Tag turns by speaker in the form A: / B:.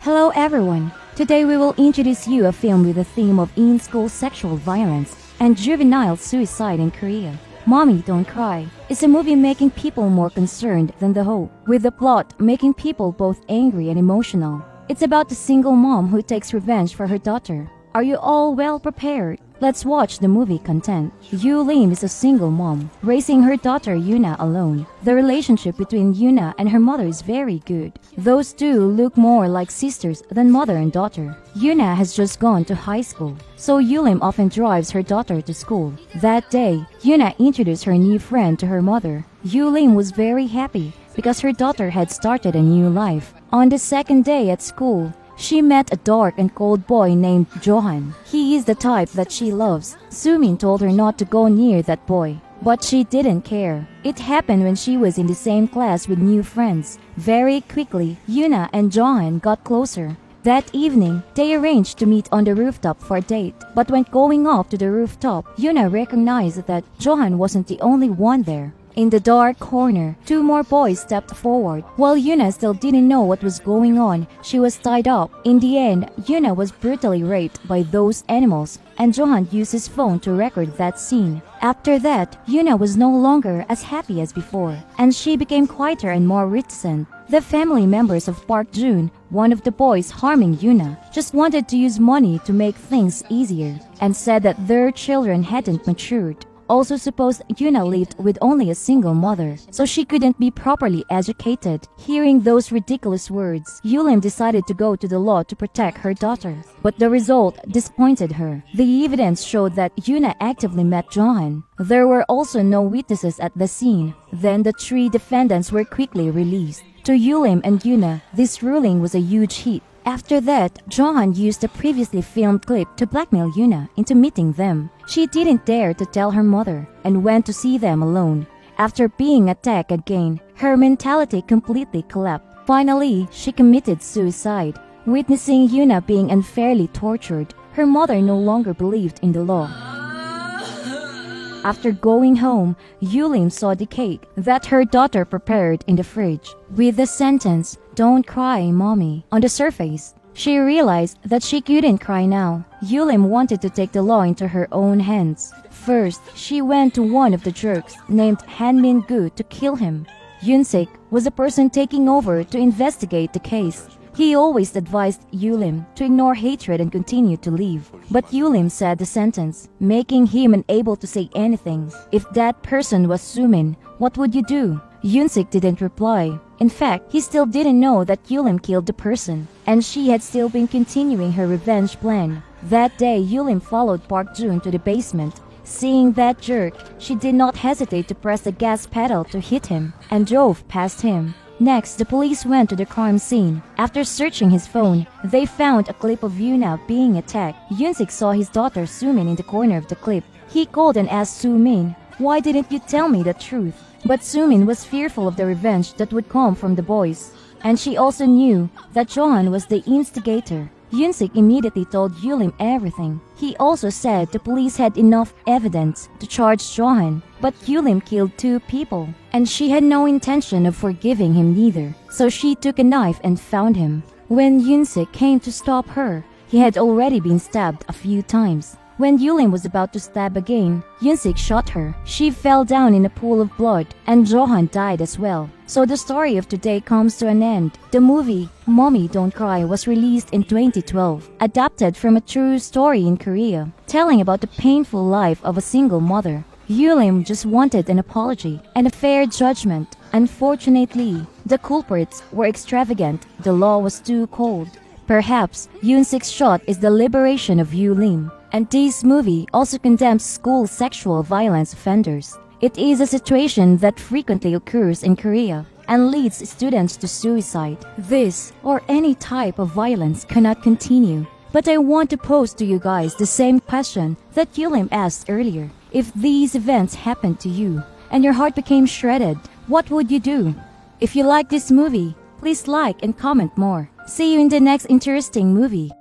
A: Hello everyone! Today we will introduce you a film with a theme of in-school sexual violence and juvenile suicide in Korea. Mommy Don't Cry is a movie making people more concerned than the hope, with the plot making people both angry and emotional. It's about a single mom who takes revenge for her daughter. Are you all well prepared? Let's watch the movie content. Yoo Lim is a single mom, raising her daughter Yuna alone. The relationship between Yuna and her mother is very good. Those two look more like sisters than mother and daughter. Yuna has just gone to high school, so Yoo Lim often drives her daughter to school. That day, Yuna introduced her new friend to her mother. Yoo Lim was very happy because her daughter had started a new life. On the second day at school, she met a dark and cold boy named Johan. He is the type that she loves. Sumin told her not to go near that boy, but she didn't care. It happened when she was in the same class with new friends. Very quickly, Yuna and Johan got closer. That evening, they arranged to meet on the rooftop for a date. But when going up to the rooftop, Yuna recognized that Johan wasn't the only one there. In the dark corner, two more boys stepped forward. While Yuna still didn't know what was going on, she was tied up. In the end, Yuna was brutally raped by those animals, and Johan used his phone to record that scene. After that, Yuna was no longer as happy as before, and she became quieter and more reticent. The family members of Park Jun, one of the boys harming Yuna, just wanted to use money to make things easier, and said that their children hadn't matured. Also supposed Yuna lived with only a single mother, so she couldn't be properly educated. Hearing those ridiculous words, Yoo Lim decided to go to the law to protect her daughter. But the result disappointed her. The evidence showed that Yuna actively met Johan. There were also no witnesses at the scene. Then the three defendants were quickly released. To Yoo Lim and Yuna, this ruling was a huge hit. After that, Johan used the previously filmed clip to blackmail Yuna into meeting them. She didn't dare to tell her mother and went to see them alone. After being attacked again, her mentality completely collapsed. Finally, she committed suicide. Witnessing Yuna being unfairly tortured, her mother no longer believed in the law. After going home, Yoo Lim saw the cake that her daughter prepared in the fridge. With the sentence, "Don't cry, mommy," on the surface, she realized that she couldn't cry now. Yoo Lim wanted to take the law into her own hands. First, she went to one of the jerks named Han Min-gu to kill him. Yoon-sik was the person taking over to investigate the case. He always advised Yoo Lim to ignore hatred and continue to live. But Yoo Lim said the sentence, making him unable to say anything. If that person was Sumin, what would you do? Yoon-sik didn't reply. In fact, he still didn't know that Yoo Lim killed the person, and she had still been continuing her revenge plan. That day, Yoo Lim followed Park Jun to the basement. Seeing that jerk, she did not hesitate to press the gas pedal to hit him, and drove past him. Next, the police went to the crime scene. After searching his phone, they found a clip of Yuna being attacked. Yoon-sik saw his daughter Sumin in the corner of the clip. He called and asked Sumin, "Why didn't you tell me the truth?" But Sumin was fearful of the revenge that would come from the boys. And she also knew that Johan was the instigator. Yoon-sik immediately told Yoo Lim everything. He also said the police had enough evidence to charge Johan, but Yoo Lim killed two people, and she had no intention of forgiving him neither. So she took a knife and found him. When Yoon-sik came to stop her, he had already been stabbed a few times. When Yoo Lim was about to stab again, Yoon-sik shot her. She fell down in a pool of blood, and Johan died as well. So the story of today comes to an end. The movie, Mommy Don't Cry, was released in 2012, adapted from a true story in Korea, telling about the painful life of a single mother. Yoo Lim just wanted an apology and a fair judgment. Unfortunately, the culprits were extravagant. The law was too cold. Perhaps Yoon-sik's shot is the liberation of Yoo Lim. And this movie also condemns school sexual violence offenders. It is a situation that frequently occurs in Korea and leads students to suicide. This or any type of violence cannot continue. But I want to pose to you guys the same question that Yoo Lim asked earlier. If these events happened to you and your heart became shredded, what would you do? If you like this movie, please like and comment more. See you in the next interesting movie.